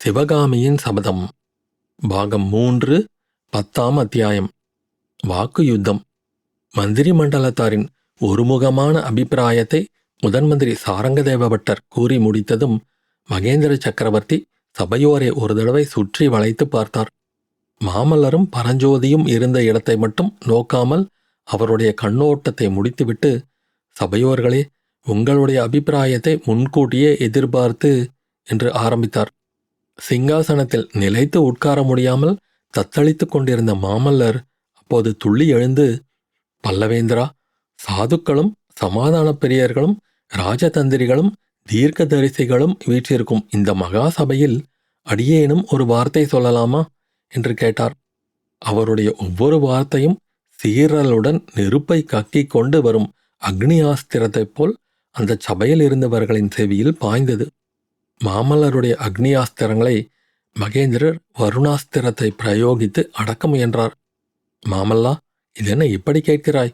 சிவகாமியின் சபதம் பாகம் 3 10ஆம் அத்தியாயம். வாக்கு யுத்தம். மந்திரி மண்டலத்தாரின் ஒருமுகமான அபிப்பிராயத்தை முதன் மந்திரி சாரங்கதேவ பட்டர் கூறி முடித்ததும் மகேந்திர சக்கரவர்த்தி சபையோரை ஒரு தடவை சுற்றி வளைத்து பார்த்தார். மாமல்லரும் பரஞ்சோதியும் இருந்த இடத்தை மட்டும் நோக்காமல் அவருடைய கண்ணோட்டத்தை முடித்துவிட்டு, சபையோர்களே, உங்களுடைய அபிப்பிராயத்தை முன்கூட்டியே எதிர்பார்த்து என்று ஆரம்பித்தார். சிங்காசனத்தில் நிலைத்து உட்கார முடியாமல் தத்தளித்துக் கொண்டிருந்த மாமல்லர் அப்போது துள்ளி எழுந்து, பல்லவேந்திரா, சாதுக்களும் சமாதான பிரியர்களும் ராஜதந்திரிகளும் தீர்க்கதரிசிகளும் வீற்றிருக்கும் இந்த மகா சபையில் அடியேனும் ஒரு வார்த்தை சொல்லலாமா என்று கேட்டார். அவருடைய ஒவ்வொரு வார்த்தையும் சீறலுடன் நெருப்பை கக்கிக் கொண்டு வரும் அக்னியாஸ்திரத்தைப் போல் அந்த சபையில் இருந்தவர்களின் செவியில் பாய்ந்தது. மாமல்லருடைய அக்னியாஸ்திரங்களை மகேந்திரர் வருணாஸ்திரத்தை பிரயோகித்து அடக்க முயன்றார். மாமல்லா, இதென்ன இப்படி கேட்கிறாய்?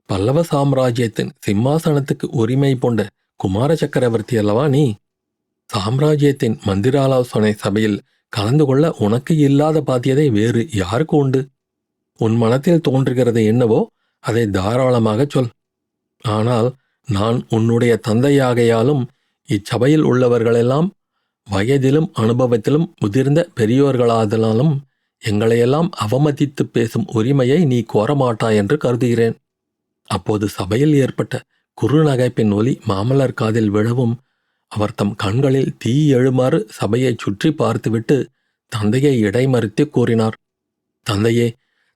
பல்லவ சாம்ராஜ்யத்தின் சிம்மாசனத்துக்கு உரிமை பூண்ட குமார சக்கரவர்த்தி அல்லவா நீ? சாம்ராஜ்யத்தின் மந்திராலோசனை சபையில் கலந்து கொள்ள உனக்கு இல்லாத பாத்தியதை வேறு யாருக்கு உண்டு? உன் மனத்தில் தோன்றுகிறது என்னவோ அதை தாராளமாகச் சொல். ஆனால் நான் உன்னுடைய தந்தையாகையாலும் இச்சபையில் உள்ளவர்களெல்லாம் வயதிலும் அனுபவத்திலும் முதிர்ந்த பெரியோர்களாதலாலும் எங்களையெல்லாம் அவமதித்து பேசும் உரிமையை நீ கோரமாட்டாய் என்று கருதுகிறேன். அப்போது சபையில் ஏற்பட்ட குறுநகைப்பின் ஒலி மாமல்லர் காதில் விழவும் அவர் தம் கண்களில் தீ எழுமாறு சபையை சுற்றி பார்த்துவிட்டு தந்தையை இடைமறித்து கூறினார். தந்தையே,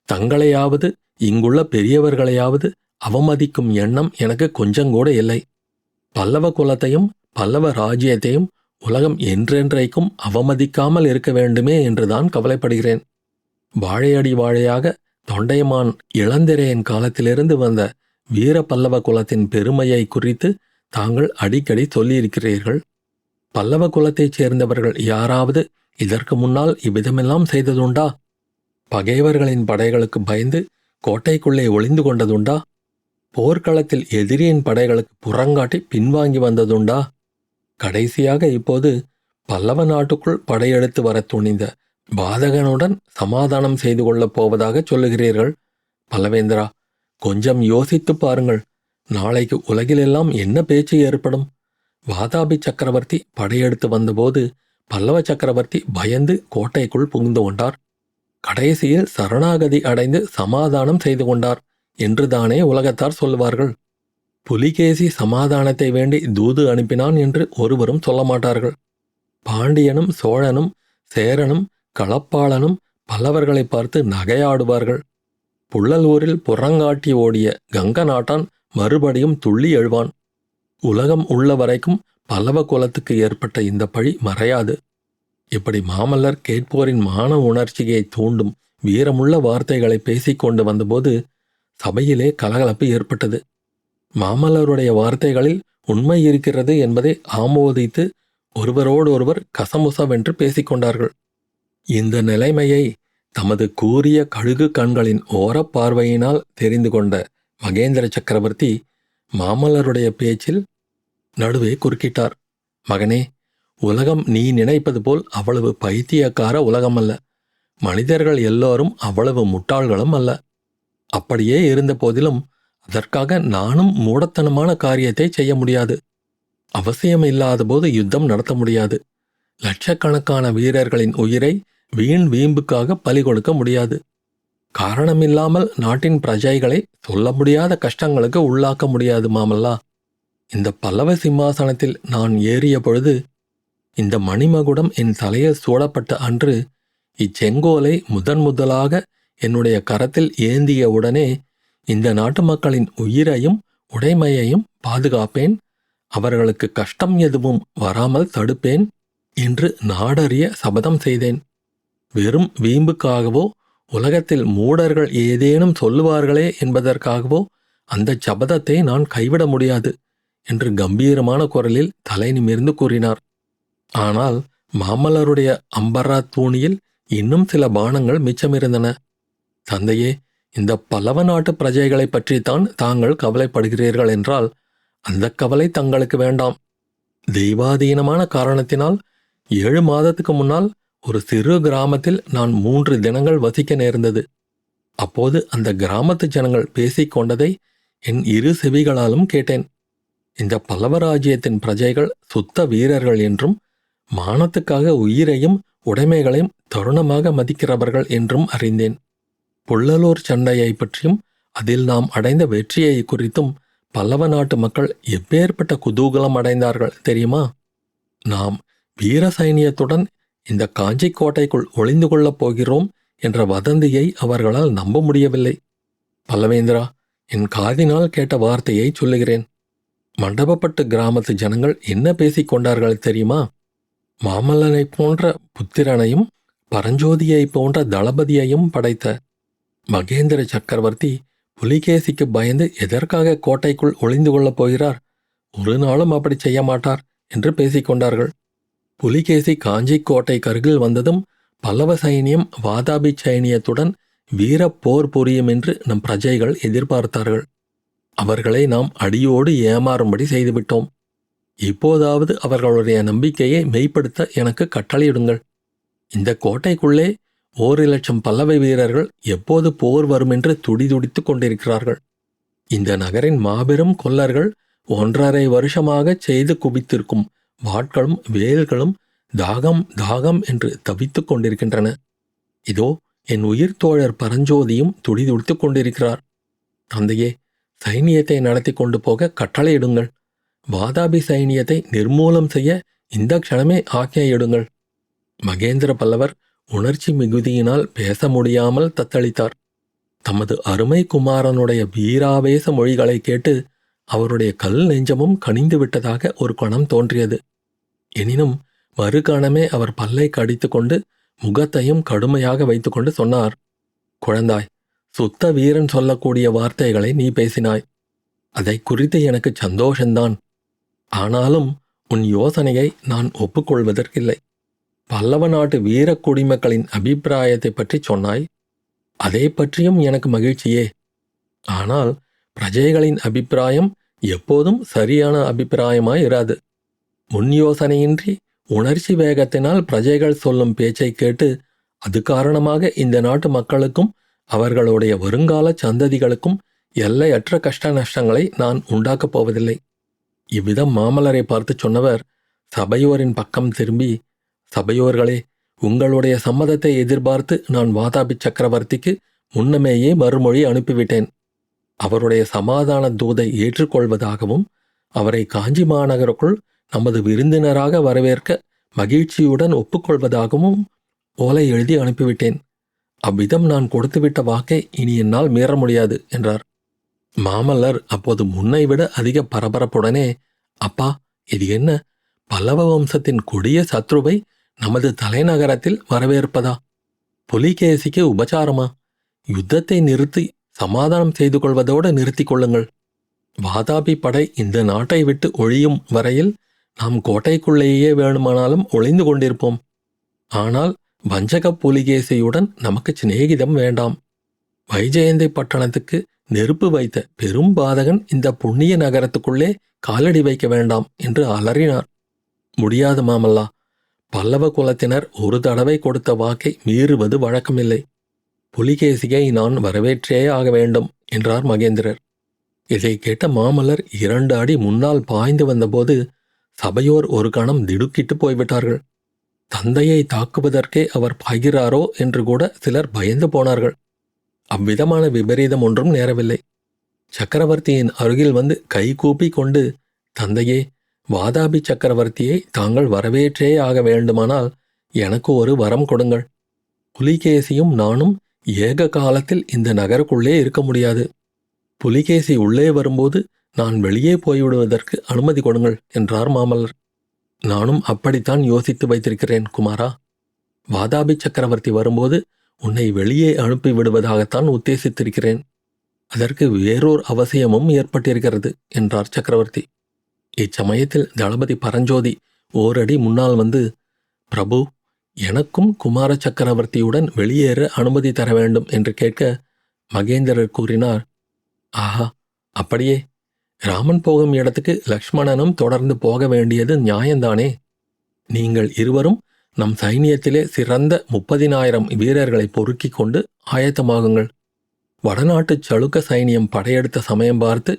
தங்களையாவது இங்குள்ள பெரியவர்களையாவது அவமதிக்கும் எண்ணம் எனக்கு கொஞ்சங்கூட இல்லை. பல்லவ குலத்தையும் பல்லவ ராஜ்யத்தையும் உலகம் என்றென்றைக்கும் அவமதிக்காமல் இருக்க வேண்டுமே என்றுதான் கவலைப்படுகிறேன். வாழையடி வாழையாக தொண்டைமான் இளந்திரையன் காலத்திலிருந்து வந்த வீர பல்லவ குலத்தின் பெருமையை குறித்து தாங்கள் அடிக்கடி சொல்லியிருக்கிறீர்கள். பல்லவ குலத்தைச் சேர்ந்தவர்கள் யாராவது இதற்கு முன்னால் இவ்விதமெல்லாம் செய்ததுண்டா? பகைவர்களின் படைகளுக்கு பயந்து கோட்டைக்குள்ளே ஒளிந்து கொண்டதுண்டா? போர்க்களத்தில் எதிரியின் படைகளுக்கு புறங்காட்டி பின்வாங்கி வந்ததுண்டா? கடைசியாக இப்போது பல்லவ நாட்டுக்குள் படையெடுத்து வர துணிந்த பாதகனுடன் சமாதானம் செய்து கொள்ளப் போவதாக சொல்லுகிறீர்கள். பல்லவேந்திரா, கொஞ்சம் யோசித்து பாருங்கள். நாளைக்கு உலகிலெல்லாம் என்ன பேச்சு ஏற்படும்? வாதாபி சக்கரவர்த்தி படையெடுத்து வந்தபோது பல்லவ சக்கரவர்த்தி பயந்து கோட்டைக்குள் புகுந்து கொண்டார். கடைசியில் சரணாகதி அடைந்து சமாதானம் செய்து கொண்டார் என்றுதானே உலகத்தார் சொல்வார்கள். புலிகேசி சமாதானத்தை வேண்டி தூது அனுப்பினான் என்று ஒருவரும் சொல்ல மாட்டார்கள். பாண்டியனும் சோழனும் சேரனும் களப்பாளனும் பல்லவர்களை பார்த்து நகையாடுவார்கள். புள்ளலூரில் புறங்காட்டி ஓடிய கங்க நாட்டான் மறுபடியும் துள்ளி எழுவான். உலகம் உள்ள வரைக்கும் பல்லவ குலத்துக்கு ஏற்பட்ட இந்த பழி மறையாது. இப்படி மாமல்லர் கேட்போரின் மான உணர்ச்சியை தூண்டும் வீரமுள்ள வார்த்தைகளை பேசிக்கொண்டு வந்தபோது சபையிலே கலகலப்பு ஏற்பட்டது. மாமல்லருடைய வார்த்தைகளில் உண்மை இருக்கிறது என்பதை ஆமோதித்து ஒருவரோடொருவர் கசமுசவென்று பேசிக்கொண்டார்கள். இந்த நிலைமையை தமது கூரிய கழுகு கண்களின் ஓரப்பார்வையினால் தெரிந்து கொண்ட மகேந்திர சக்கரவர்த்தி மாமல்லருடைய பேச்சில் நடுவே குறுக்கிட்டார். மகனே, உலகம் நீ நினைப்பது போல் அவ்வளவு பைத்தியக்கார உலகமல்ல. மனிதர்கள் எல்லோரும் அவ்வளவு முட்டாள்களும் அல்ல. அப்படியே இருந்த போதிலும் அதற்காக நானும் மூடத்தனமான காரியத்தை செய்ய முடியாது. அவசியமில்லாத போது யுத்தம் நடத்த முடியாது. லட்சக்கணக்கான வீரர்களின் உயிரை வீண் வீம்புக்காக பலி கொடுக்க முடியாது. காரணமில்லாமல் நாட்டின் பிரஜைகளை சொல்ல முடியாத கஷ்டங்களுக்கு உள்ளாக்க முடியாது. மாமல்லா, இந்த பல்லவ சிம்மாசனத்தில் நான் ஏறிய பொழுது, இந்த மணிமகுடம் என் தலையில் சூடப்பட்ட அன்று, இச்செங்கோலை முதலாக என்னுடைய கரத்தில் ஏந்திய உடனே இந்த நாட்டு மக்களின் உயிரையும் உடைமையையும் பாதுகாப்பேன், அவர்களுக்கு கஷ்டம் எதுவும் வராமல் தடுப்பேன் என்று நாடறிய சபதம் செய்தேன். வெறும் வீம்புக்காகவோ உலகத்தில் மூடர்கள் ஏதேனும் சொல்லுவார்களே என்பதற்காகவோ அந்த சபதத்தை நான் கைவிட முடியாது என்று கம்பீரமான குரலில் தலை நிமிர்ந்து கூறினார். ஆனால் மாமல்லருடைய அம்பரா தூணியில் இன்னும் சில பானங்கள் மிச்சமிருந்தன. தந்தையே, இந்த பல்லவ நாட்டு பிரஜைகளை பற்றித்தான் தாங்கள் கவலைப்படுகிறீர்கள் என்றால் அந்த கவலை தங்களுக்கு வேண்டாம். தெய்வாதீனமான காரணத்தினால் 7 மாதத்துக்கு முன்னால் ஒரு சிறு கிராமத்தில் நான் 3 தினங்கள் வசிக்க நேர்ந்தது. அப்போது அந்த கிராமத்து ஜனங்கள் பேசிக் கொண்டதை என் 2 செவிகளாலும் கேட்டேன். இந்த பல்லவ ராஜ்யத்தின் பிரஜைகள் சுத்த வீரர்கள் என்றும் மானத்துக்காக உயிரையும் உடைமைகளையும் தருணமாக மதிக்கிறவர்கள் என்றும் அறிந்தேன். புள்ளலூர் சண்டையை பற்றியும் அதில் நாம் அடைந்த வெற்றியை குறித்தும் பல்லவ நாட்டு மக்கள் எப்பேற்பட்ட குதூகலம் அடைந்தார்கள் தெரியுமா? நாம் வீர சைனியத்துடன் இந்த காஞ்சி கோட்டைக்குள் ஒளிந்து கொள்ளப் போகிறோம் என்ற வதந்தியை அவர்களால் நம்ப முடியவில்லை. பல்லவேந்திரா, என் காதினால் கேட்ட வார்த்தையை சொல்லுகிறேன். மண்டபப்பட்டு கிராமத்து ஜனங்கள் என்ன பேசிக் கொண்டார்கள் தெரியுமா? மாமல்லனைப் போன்ற புத்திரனையும் பரஞ்சோதியைப் போன்ற தளபதியையும் படைத்த மகேந்திர சக்கரவர்த்தி புலிகேசிக்கு பயந்து எதற்காக கோட்டைக்குள் ஒளிந்து கொள்ளப் போகிறார்? ஒரு நாளும் அப்படி செய்ய மாட்டார் என்று பேசிக்கொண்டார்கள். புலிகேசி காஞ்சி கோட்டைக்கு அருகில் வந்ததும் பல்லவ சைனியம் வாதாபி சைனியத்துடன் வீர போர் புரியும் என்று நம் பிரஜைகள் எதிர்பார்த்தார்கள். அவர்களை நாம் அடியோடு ஏமாறும்படி செய்துவிட்டோம். இப்போதாவது அவர்களுடைய நம்பிக்கையை மெய்ப்படுத்த எனக்கு கட்டளையிடுங்கள். இந்த கோட்டைக்குள்ளே 1,00,000 பல்லவ வீரர்கள் எப்போது போர் வரும் என்று துடிதுடித்துக் கொண்டிருக்கிறார்கள். இந்த நகரின் மாபெரும் கொல்லர்கள் 1.5 வருஷமாக செய்து குவித்திருக்கும் வாட்களும் வேல்களும் தாகம் தாகம் என்று தவித்துக் கொண்டிருக்கின்றன. இதோ என் உயிர் தோழர் பரஞ்சோதியும் துடிதுடித்துக் கொண்டிருக்கிறார். தந்தையே, சைனியத்தை நடத்தி கொண்டு போக கட்டளையிடுங்கள். வாதாபி சைனியத்தை நிர்மூலம் செய்ய இந்த க்ஷணமே ஆக்ஞையிடுங்கள். மகேந்திர பல்லவர் உணர்ச்சி மிகுதியினால் பேச முடியாமல் தத்தளித்தார். தமது அருமை குமாரனுடைய வீராவேச மொழிகளை கேட்டு அவருடைய கல் நெஞ்சமும் கனிந்து விட்டதாக ஒரு கணம் தோன்றியது. எனினும் மறுகணமே அவர் பல்லை கடித்து கொண்டு முகத்தையும் கடுமையாக வைத்துக்கொண்டு சொன்னார், குழந்தாய், சுத்த வீரன் சொல்லக்கூடிய வார்த்தைகளை நீ பேசினாய். அதை குறித்து எனக்கு சந்தோஷந்தான். ஆனாலும் உன் யோசனையை நான் ஒப்புக்கொள்வதற்கில்லை. பல்லவ நாட்டு வீர குடிமக்களின் அபிப்பிராயத்தை பற்றி சொன்னாய். அதை பற்றியும் எனக்கு மகிழ்ச்சியே. ஆனால் பிரஜைகளின் அபிப்பிராயம் எப்போதும் சரியான அபிப்பிராயமாய் இராது. முன் யோசனையின்றி உணர்ச்சி வேகத்தினால் பிரஜைகள் சொல்லும் பேச்சை கேட்டு அது காரணமாக இந்த நாட்டு மக்களுக்கும் அவர்களுடைய வருங்கால சந்ததிகளுக்கும் எல்லையற்ற கஷ்ட நஷ்டங்களை நான் உண்டாக்கப் போவதில்லை. இவ்விதம் மாமல்லரை பார்த்து சொன்னவர் சபையோரின் பக்கம் திரும்பி, சபையோர்களே, உங்களுடைய சம்மதத்தை எதிர்பார்த்து நான் வாதாபி சக்கரவர்த்திக்கு முன்னமேயே மறுமொழி அனுப்பிவிட்டேன். அவருடைய சமாதான தூதை ஏற்றுக்கொள்வதாகவும் அவரை காஞ்சி மாநகருக்குள் நமது விருந்தினராக வரவேற்க மகிழ்ச்சியுடன் ஒப்புக்கொள்வதாகவும் ஓலை எழுதி அனுப்பிவிட்டேன். அவ்விதம் நான் கொடுத்துவிட்ட வாக்கை இனி என்னால் மீற முடியாது என்றார். மாமல்லர் அப்போது முன்னை விட அதிக பரபரப்புடனே, அப்பா, இது என்ன? பல்லவ வம்சத்தின் கொடிய சத்ருவை நமது தலைநகரத்தில் வரவேற்பதா? புலிகேசிக்கு உபசாரமா? யுத்தத்தை நிறுத்தி சமாதானம் செய்து கொள்வதோடு நிறுத்திக் கொள்ளுங்கள். வாதாபி படை இந்த நாட்டை விட்டு ஒழியும் வரையில் நாம் கோட்டைக்குள்ளேயே வேணுமானாலும் ஒளிந்து கொண்டிருப்போம். ஆனால் வஞ்சக புலிகேசியுடன் நமக்கு சிநேகிதம் வேண்டாம். வைஜெயந்தி பட்டணத்துக்கு நெருப்பு வைத்த பெரும் பாதகன் இந்த புண்ணிய நகரத்துக்குள்ளே காலடி வைக்க வேண்டாம் என்று அலறினார். முடியாது மாமல்லா. பல்லவ குலத்தினர் ஒரு தடவை கொடுத்த வாக்கை மீறுவது வழக்கமில்லை. புலிகேசியை நான் வரவேற்றே ஆக வேண்டும் என்றார் மகேந்திரர். இதை கேட்ட மாமல்லர் 2 அடி முன்னால் பாய்ந்து வந்தபோது சபையோர் ஒரு கணம் திடுக்கிட்டு போய்விட்டார்கள். தந்தையை தாக்குவதற்கே அவர் பாய்கிறாரோ என்று கூட சிலர் பயந்து போனார்கள். அவ்விதமான விபரீதம் ஒன்றும் நேரவில்லை. சக்கரவர்த்தியின் அருகில் வந்து கைகூப்பி கொண்டு, தந்தையே, வாதாபி சக்கரவர்த்தியை தாங்கள் வரவேற்றே ஆக வேண்டுமானால் எனக்கு ஒரு வரம் கொடுங்கள். புலிகேசியும் நானும் ஏக காலத்தில் இந்த நகருக்குள்ளே இருக்க முடியாது. புலிகேசி உள்ளே வரும்போது நான் வெளியே போய்விடுவதற்கு அனுமதி கொடுங்கள் என்றார் மாமல்லர். நானும் அப்படித்தான் யோசித்து வைத்திருக்கிறேன் குமாரா. வாதாபி சக்கரவர்த்தி வரும்போது உன்னை வெளியே அனுப்பி விடுவதாகத்தான் உத்தேசித்திருக்கிறேன். அதற்கு வேறோர் அவசியமும் ஏற்பட்டிருக்கிறது என்றார் சக்கரவர்த்தி. இச்சமயத்தில் தளபதி பரஞ்சோதி ஓரடி முன்னால் வந்து, பிரபு, எனக்கும் குமார சக்கரவர்த்தியுடன் வெளியேற அனுமதி தர வேண்டும் என்று கேட்க மகேந்திரர் கூறினார், ஆஹா, அப்படியே. ராமன் போகும் இடத்துக்கு லக்ஷ்மணனும் தொடர்ந்து போக வேண்டியது நியாயந்தானே? நீங்கள் இருவரும் நம் சைனியத்திலே சிறந்த 30,000 வீரர்களை பொறுக்கிக் கொண்டு ஆயத்தமாகுங்கள். வடநாட்டுச் சளுக்க சைனியம் படையெடுத்த சமயம் பார்த்து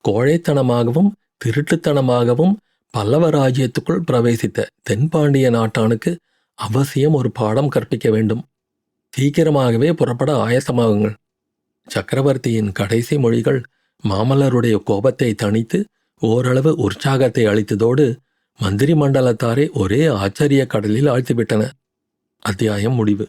கோழைத்தனமாகவும் திருட்டுத்தனமாகவும் பல்லவ ராஜ்யத்துக்குள் பிரவேசித்த தென்பாண்டிய நாட்டானுக்கு அவசியம் ஒரு பாடம் கற்பிக்க வேண்டும். சீக்கிரமாகவே புறப்பட ஆயத்தமாகுங்கள். சக்கரவர்த்தியின் கடைசி மொழிகள் மாமல்லருடைய கோபத்தை தணித்து ஓரளவு உற்சாகத்தை அளித்ததோடு மந்திரி மண்டலத்தாரே ஒரே ஆச்சரிய கடலில் ஆழ்த்திவிட்டன. அத்தியாயம் முடிவு.